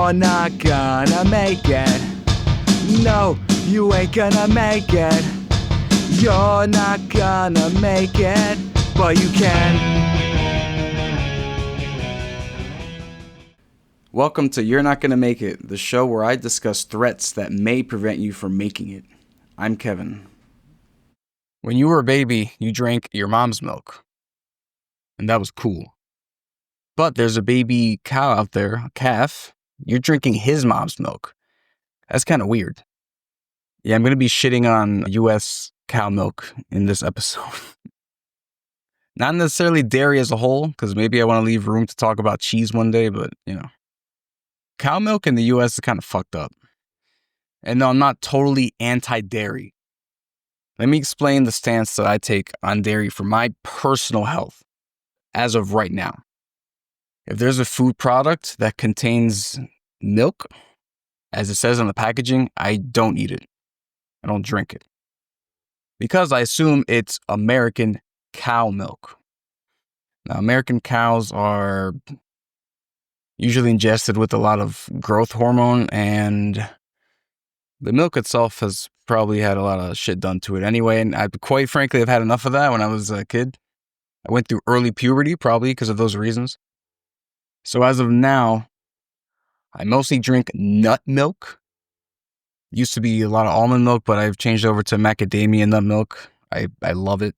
You're not gonna make it. No, you ain't gonna make it. You're not gonna make it, but you can. Welcome to You're Not Gonna Make It, the show where I discuss threats that may prevent you from making it. I'm Kevin. When you were a baby, you drank your mom's milk. And that was cool. But there's a baby cow out there, a calf. You're drinking his mom's milk. That's kind of weird. Yeah, I'm going to be shitting on U.S. cow milk in this episode. Not necessarily dairy as a whole, because maybe I want to leave room to talk about cheese one day, but, cow milk in the U.S. is kind of fucked up. And no, I'm not totally anti-dairy. Let me explain the stance that I take on dairy for my personal health as of right now. If there's a food product that contains milk, as it says on the packaging, I don't eat it. I don't drink it. Because I assume it's American cow milk. Now, American cows are usually ingested with a lot of growth hormone, and the milk itself has probably had a lot of shit done to it anyway. And quite frankly, I've had enough of that when I was a kid. I went through early puberty, probably because of those reasons. So as of now, I mostly drink nut milk. Used to be a lot of almond milk, but I've changed over to macadamia nut milk. I love it.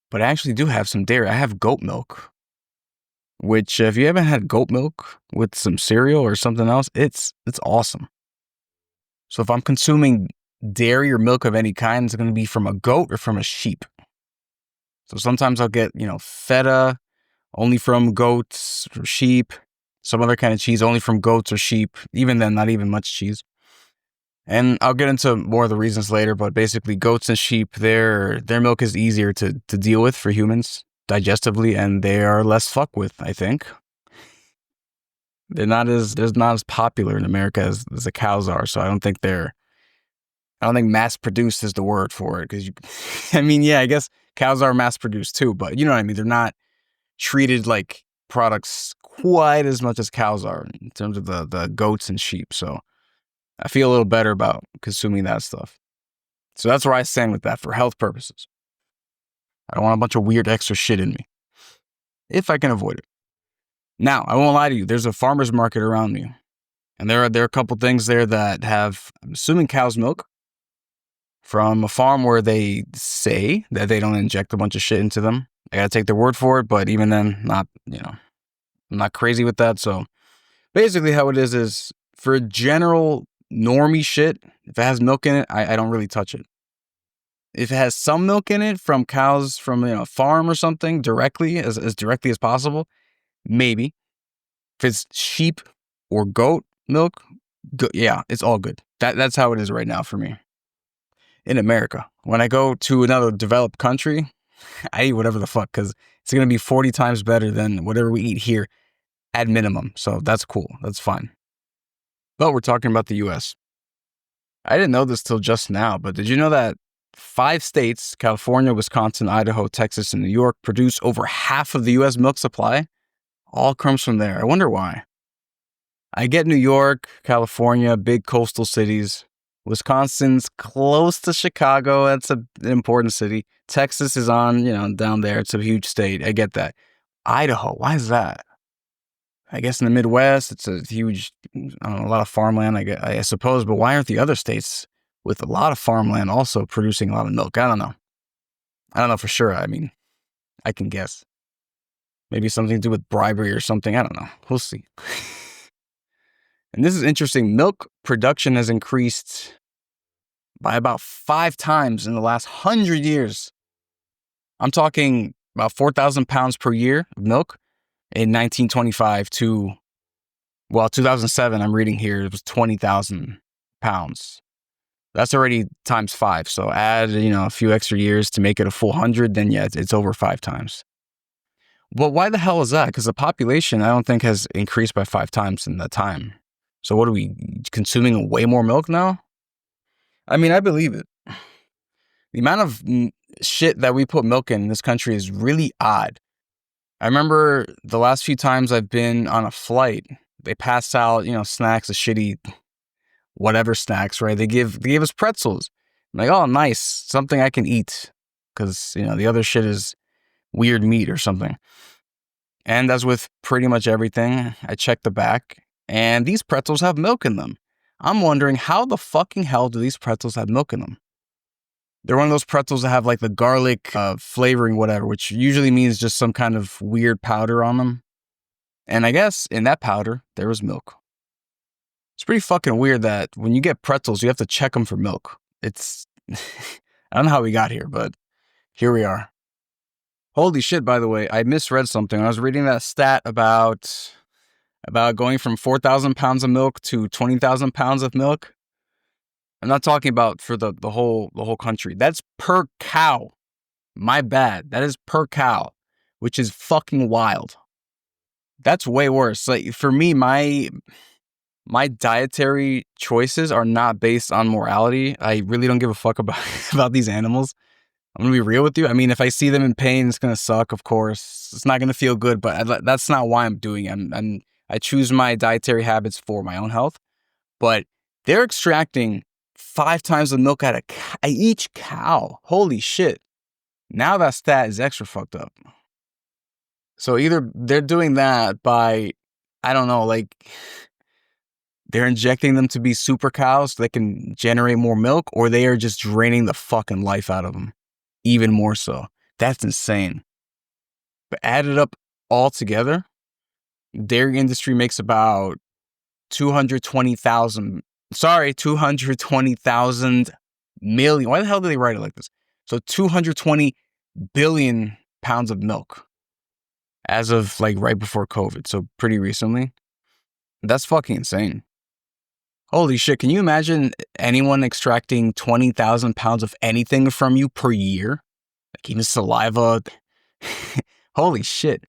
But I actually do have some dairy. I have goat milk, which if you haven't had goat milk with some cereal or something else, it's awesome. So if I'm consuming dairy or milk of any kind, it's going to be from a goat or from a sheep. So sometimes I'll get, feta only from goats or sheep. Some other kind of cheese only from goats or sheep. Even then, not even much cheese. And I'll get into more of the reasons later, but basically goats and sheep, their milk is easier to deal with for humans digestively, and they are less fuck with, I think. They're not as popular in America as the cows are, so I don't think mass produced is the word for it. Because I guess cows are mass produced too, but you know what I mean? They're not treated like products quite as much as cows are in terms of the goats and sheep. So I feel a little better about consuming that stuff. So that's where I stand with that for health purposes. I don't want a bunch of weird extra shit in me, if I can avoid it. Now, I won't lie to you. There's a farmer's market around me. And there are a couple things there that have, I'm assuming, cow's milk from a farm where they say that they don't inject a bunch of shit into them. I gotta take their word for it, but even then, I'm not crazy with that. So basically how it is for general normie shit, if it has milk in it, I don't really touch it. If it has some milk in it from cows from a farm or something directly, as directly as possible, maybe. If it's sheep or goat milk, it's all good. That's how it is right now for me. In America, when I go to another developed country, I eat whatever the fuck, because it's going to be 40 times better than whatever we eat here at minimum. So that's cool. That's fine. But we're talking about the U.S. I didn't know this till just now, but did you know that 5 states, California, Wisconsin, Idaho, Texas, and New York, produce over half of the U.S. milk supply? All comes from there. I wonder why. I get New York, California, big coastal cities. Wisconsin's close to Chicago. That's an important city. Texas is on, down there. It's a huge state. I get that. Idaho, why is that? I guess in the Midwest, it's a huge, a lot of farmland, I suppose. But why aren't the other states with a lot of farmland also producing a lot of milk? I don't know. I don't know for sure. I mean, I can guess. Maybe something to do with bribery or something. I don't know. We'll see. And this is interesting. Milk production has increased by about 5 times in the last 100 years. I'm talking about 4,000 pounds per year of milk in 1925 to, 2007, I'm reading here, it was 20,000 pounds. That's already times 5. So add, a few extra years to make it a full 100, then it's over 5 times. But why the hell is that? Because the population, I don't think, has increased by 5 times in that time. So what are we, consuming way more milk now? I mean, I believe it. The amount of shit that we put milk in this country is really odd. I remember the last few times I've been on a flight, they pass out, snacks, the shitty whatever snacks, right? They gave us pretzels. I'm like, oh, nice, something I can eat, because the other shit is weird meat or something. And as with pretty much everything, I checked the back, and these pretzels have milk in them. I'm wondering, how the fucking hell do these pretzels have milk in them? They're one of those pretzels that have like the garlic flavoring, whatever, which usually means just some kind of weird powder on them. And I guess in that powder, there was milk. It's pretty fucking weird that when you get pretzels, you have to check them for milk. It's, I don't know how we got here, but here we are. Holy shit, by the way, I misread something. I was reading that stat about going from 4,000 pounds of milk to 20,000 pounds of milk. I'm not talking about for the whole country. That's per cow. My bad. That is per cow, which is fucking wild. That's way worse. Like, for me, my dietary choices are not based on morality. I really don't give a fuck about these animals. I'm going to be real with you. I mean, if I see them in pain, it's going to suck, of course. It's not going to feel good, but that's not why I'm doing it. I choose my dietary habits for my own health. But they're extracting 5 times the milk out of each cow. Holy shit. Now that stat is extra fucked up. So either they're doing that by, I don't know, like, they're injecting them to be super cows so they can generate more milk, or they are just draining the fucking life out of them. Even more so. That's insane. But added up all together, dairy industry makes about 220,000 million. Why the hell did they write it like this? So 220 billion pounds of milk as of like right before COVID. So pretty recently. That's fucking insane. Holy shit. Can you imagine anyone extracting 20,000 pounds of anything from you per year? Like even saliva. Holy shit.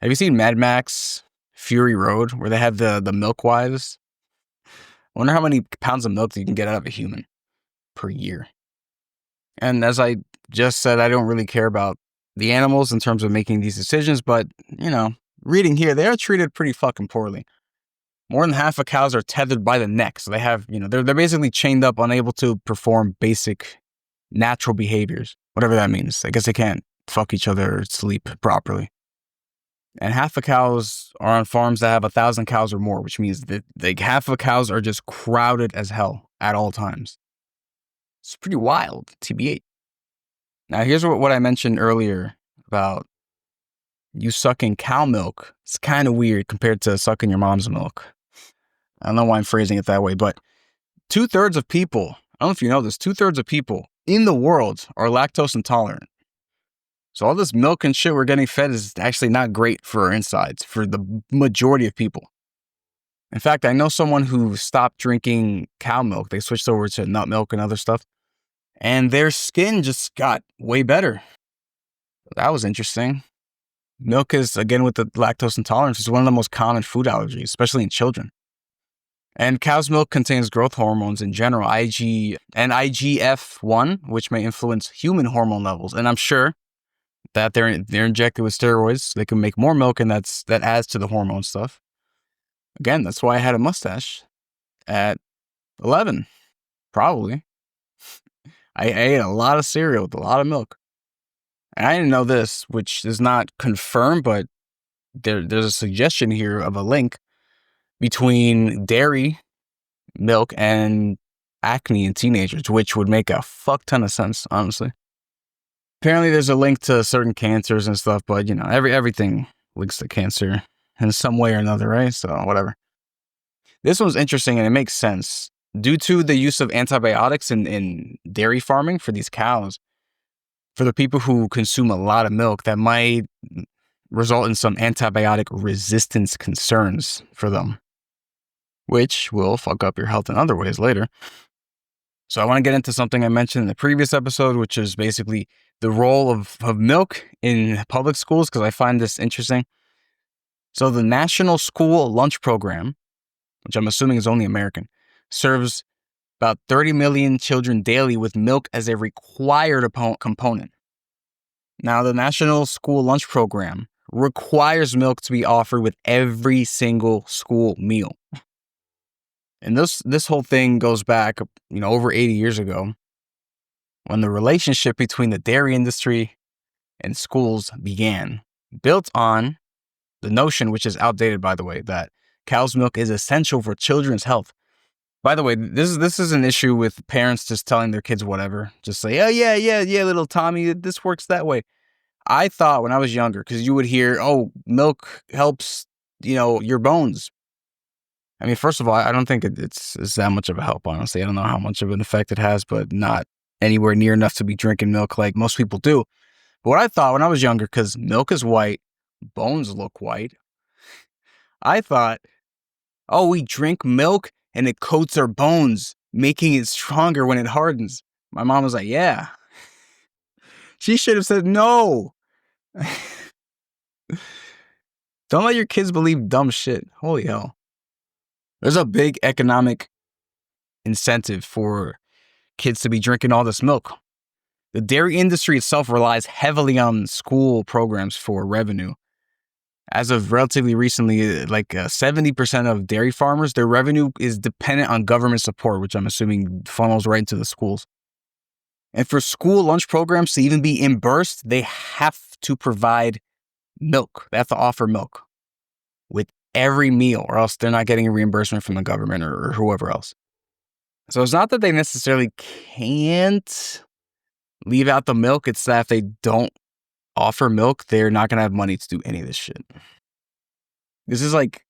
Have you seen Mad Max Fury Road where they have the milk wives? I wonder how many pounds of milk you can get out of a human per year. And as I just said, I don't really care about the animals in terms of making these decisions, but, reading here, they are treated pretty fucking poorly. More than half of cows are tethered by the neck, so they have, they're basically chained up, unable to perform basic natural behaviors, whatever that means. I guess they can't fuck each other or sleep properly. And half the cows are on farms that have 1,000 cows or more, which means that like half of the cows are just crowded as hell at all times. It's pretty wild, TBH. Now, here's what I mentioned earlier about you sucking cow milk. It's kind of weird compared to sucking your mom's milk. I don't know why I'm phrasing it that way, but 2/3 of people, I don't know if you know this, 2/3 of people in the world are lactose intolerant. So all this milk and shit we're getting fed is actually not great for our insides, for the majority of people. In fact, I know someone who stopped drinking cow milk. They switched over to nut milk and other stuff, and their skin just got way better. That was interesting. Milk is, again, with the lactose intolerance, is one of the most common food allergies, especially in children. And cow's milk contains growth hormones in general, IG and IGF-1, which may influence human hormone levels. And I'm sure that they're injected with steroids so they can make more milk, and that adds to the hormone stuff. Again, that's why I had a mustache at 11, probably. I ate a lot of cereal with a lot of milk. And I didn't know this, which is not confirmed, but there's a suggestion here of a link between dairy milk and acne in teenagers, which would make a fuck ton of sense, honestly. Apparently there's a link to certain cancers and stuff, but everything links to cancer in some way or another, right? So whatever. This one's interesting and it makes sense. Due to the use of antibiotics in dairy farming for these cows, for the people who consume a lot of milk, that might result in some antibiotic resistance concerns for them, which will fuck up your health in other ways later. So I want to get into something I mentioned in the previous episode, which is basically the role of milk in public schools, because I find this interesting. So the National School Lunch Program, which I'm assuming is only American, serves about 30 million children daily with milk as a required component. Now, the National School Lunch Program requires milk to be offered with every single school meal. And this whole thing goes back, over 80 years ago, when the relationship between the dairy industry and schools began, built on the notion, which is outdated, by the way, that cow's milk is essential for children's health. By the way, this is an issue with parents just telling their kids whatever. Just say, oh, yeah, little Tommy, this works that way. I thought when I was younger, because you would hear, oh, milk helps, your bones. I mean, first of all, I don't think it's that much of a help, honestly. I don't know how much of an effect it has, but not anywhere near enough to be drinking milk like most people do. But what I thought when I was younger, because milk is white, bones look white, I thought, oh, we drink milk and it coats our bones, making it stronger when it hardens. My mom was like, yeah. She should have said no. Don't let your kids believe dumb shit. Holy hell. There's a big economic incentive for kids to be drinking all this milk. The dairy industry itself relies heavily on school programs for revenue. As of relatively recently, like 70% of dairy farmers, their revenue is dependent on government support, which I'm assuming funnels right into the schools. And for school lunch programs to even be reimbursed, they have to provide milk. They have to offer milk with every meal, or else they're not getting a reimbursement from the government or whoever else. So it's not that they necessarily can't leave out the milk. It's that if they don't offer milk, they're not going to have money to do any of this shit. This is like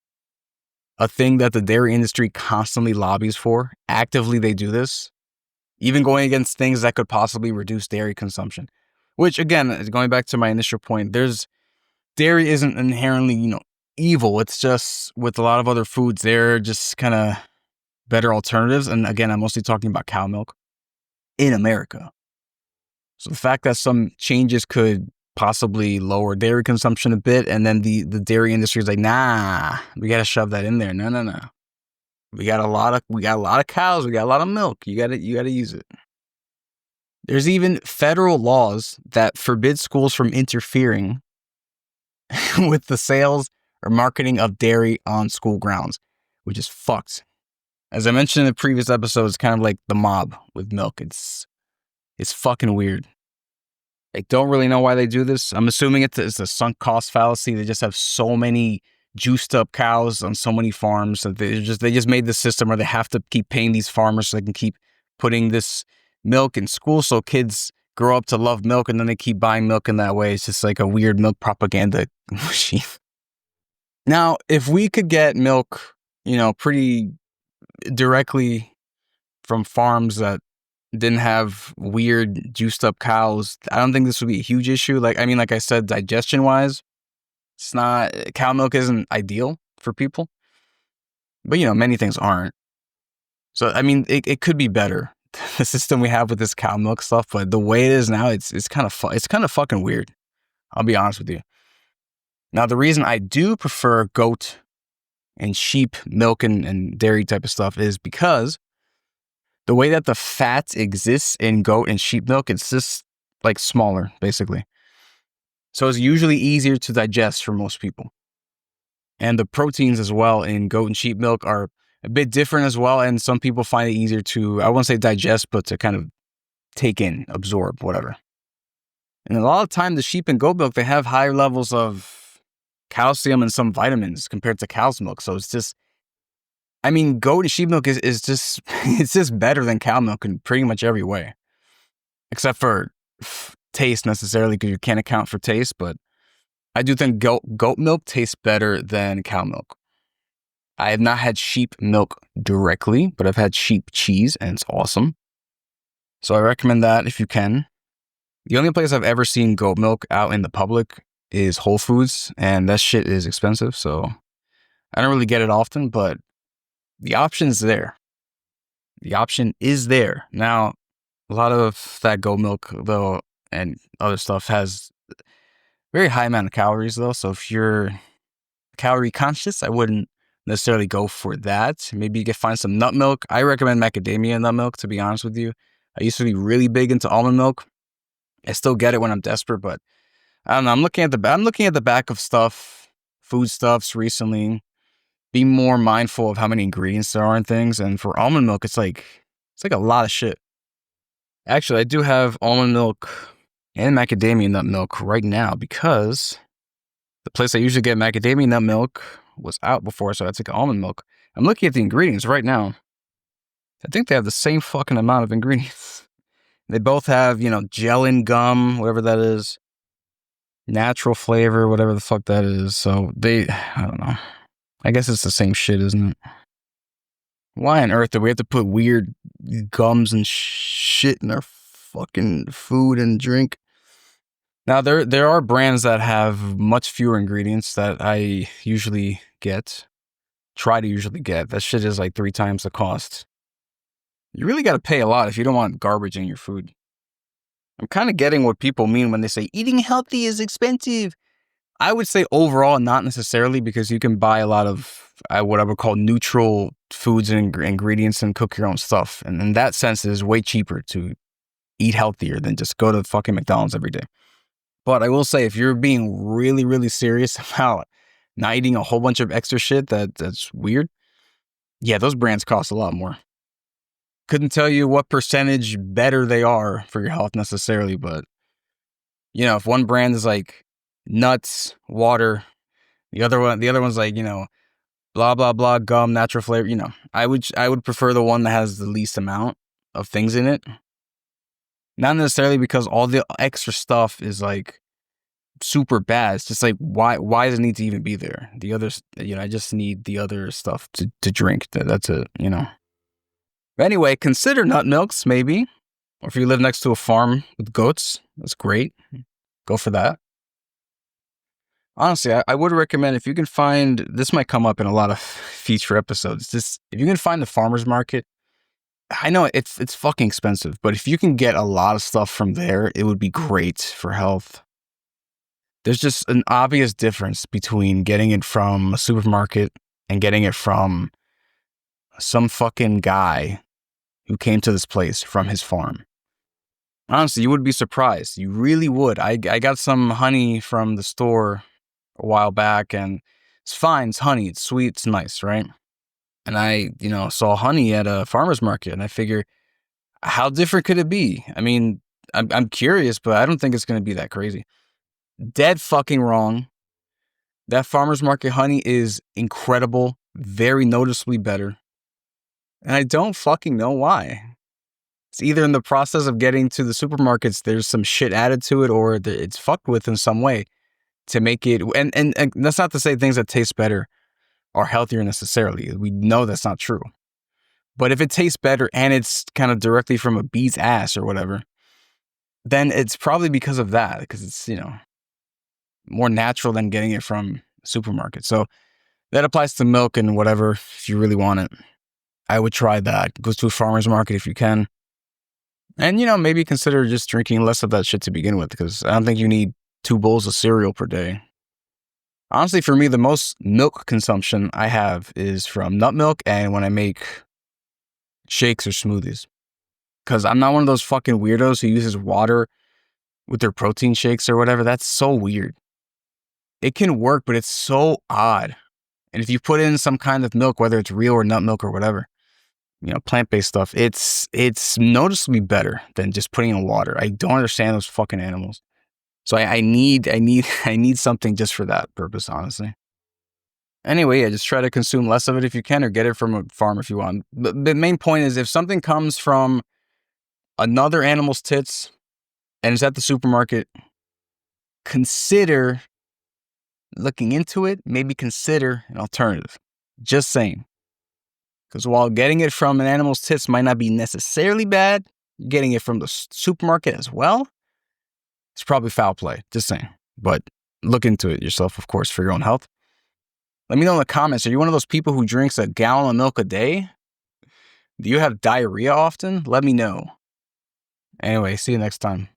a thing that the dairy industry constantly lobbies for. Actively, they do this, even going against things that could possibly reduce dairy consumption. Which, again, going back to my initial point, dairy isn't inherently, evil. It's just with a lot of other foods, they're just kind of better alternatives. And again, I'm mostly talking about cow milk in America. So the fact that some changes could possibly lower dairy consumption a bit, and then the dairy industry is like, nah, we got to shove that in there. No. We got a lot of cows. We got a lot of milk. You got to use it. There's even federal laws that forbid schools from interfering with the sales or marketing of dairy on school grounds, which is fucked. As I mentioned in the previous episode, it's kind of like the mob with milk. It's fucking weird. I don't really know why they do this. I'm assuming it's a sunk cost fallacy. They just have so many juiced up cows on so many farms that they just made the system where they have to keep paying these farmers so they can keep putting this milk in school so kids grow up to love milk, and then they keep buying milk in that way. It's just like a weird milk propaganda machine. Now, if we could get milk, pretty directly from farms that didn't have weird juiced up cows, I don't think this would be a huge issue. Like I said, digestion wise, cow milk isn't ideal for people, but many things aren't. So, it could be better, the system we have with this cow milk stuff, but the way it is now, it's kind of fucking weird. I'll be honest with you. Now, the reason I do prefer goat and sheep milk and dairy type of stuff is because the way that the fat exists in goat and sheep milk, it's just like smaller, basically. So it's usually easier to digest for most people. And the proteins as well in goat and sheep milk are a bit different as well. And some people find it easier to, I won't say digest, but to kind of take in, absorb, whatever. And a lot of time, the sheep and goat milk, they have higher levels of calcium and some vitamins compared to cow's milk. So it's just, goat and sheep milk is just, it's just better than cow milk in pretty much every way. Except for taste necessarily, because you can't account for taste. But I do think goat milk tastes better than cow milk. I have not had sheep milk directly, but I've had sheep cheese, and it's awesome. So I recommend that if you can. The only place I've ever seen goat milk out in the public is Whole Foods, and that shit is expensive, so I don't really get it often, but the option's there. The option is there. Now, a lot of that goat milk, though, and other stuff has very high amount of calories, though, so if you're calorie conscious, I wouldn't necessarily go for that. Maybe you could find some nut milk. I recommend macadamia nut milk, to be honest with you. I used to be really big into almond milk. I still get it when I'm desperate, but I don't know. I'm looking at the back of stuff, foodstuffs recently. Be more mindful of how many ingredients there are in things. And for almond milk, it's like a lot of shit. Actually, I do have almond milk and macadamia nut milk right now because the place I usually get macadamia nut milk was out before, so I took almond milk. I'm looking at the ingredients right now. I think they have the same fucking amount of ingredients. They both have, gelin gum, whatever that is, natural flavor, whatever the fuck that is. So I don't know. I guess it's the same shit, isn't it? Why on earth do we have to put weird gums and shit in our fucking food and drink? Now, there are brands that have much fewer ingredients that I usually try to usually get. That shit is like 3 times the cost. You really got to pay a lot if you don't want garbage in your food. I'm kind of getting what people mean when they say eating healthy is expensive. I would say overall, not necessarily, because you can buy a lot of what I would call neutral foods and ingredients and cook your own stuff. And in that sense, it is way cheaper to eat healthier than just go to fucking McDonald's every day. But I will say, if you're being really, really serious about not eating a whole bunch of extra shit that's weird, yeah, those brands cost a lot more. Couldn't tell you what percentage better they are for your health necessarily, but if one brand is like nuts, water, the other one's like, blah blah blah, gum, natural flavor, I would prefer the one that has the least amount of things in it. Not necessarily because all the extra stuff is like super bad. It's just like, why does it need to even be there? The others, I just need the other stuff to drink. That's it, But anyway, consider nut milks, maybe. Or if you live next to a farm with goats, that's great. Go for that. Honestly, I would recommend, if you can find, this might come up in a lot of future episodes, if you can find the farmer's market, I know it's fucking expensive, but if you can get a lot of stuff from there, it would be great for health. There's just an obvious difference between getting it from a supermarket and getting it from some fucking guy who came to this place from his farm. Honestly, you would be surprised. You really would. I got some honey from the store a while back, and it's fine. It's honey. It's sweet. It's nice, right? And I, saw honey at a farmer's market, and I figure, how different could it be? I mean, I'm curious, but I don't think it's going to be that crazy. Dead fucking wrong. That farmer's market honey is incredible, very noticeably better. And I don't fucking know why. It's either in the process of getting to the supermarkets, there's some shit added to it, or it's fucked with in some way to make it. And that's not to say things that taste better are healthier necessarily. We know that's not true. But if it tastes better and it's kind of directly from a bee's ass or whatever, then it's probably because of that, because it's, more natural than getting it from a supermarket. So that applies to milk and whatever, if you really want it. I would try that. Go to a farmer's market if you can. And, maybe consider just drinking less of that shit to begin with, because I don't think you need 2 bowls of cereal per day. Honestly, for me, the most milk consumption I have is from nut milk and when I make shakes or smoothies. Because I'm not one of those fucking weirdos who uses water with their protein shakes or whatever. That's so weird. It can work, but it's so odd. And if you put in some kind of milk, whether it's real or nut milk or whatever, plant-based stuff, it's noticeably better than just putting in water. I don't understand those fucking animals. So I need something just for that purpose, honestly. Anyway, yeah, just try to consume less of it if you can, or get it from a farm if you want. The main point is, if something comes from another animal's tits and it's at the supermarket, consider looking into it, maybe consider an alternative. Just saying. Because while getting it from an animal's tits might not be necessarily bad, getting it from the supermarket as well, it's probably foul play. Just saying. But look into it yourself, of course, for your own health. Let me know in the comments, are you one of those people who drinks a gallon of milk a day? Do you have diarrhea often? Let me know. Anyway, see you next time.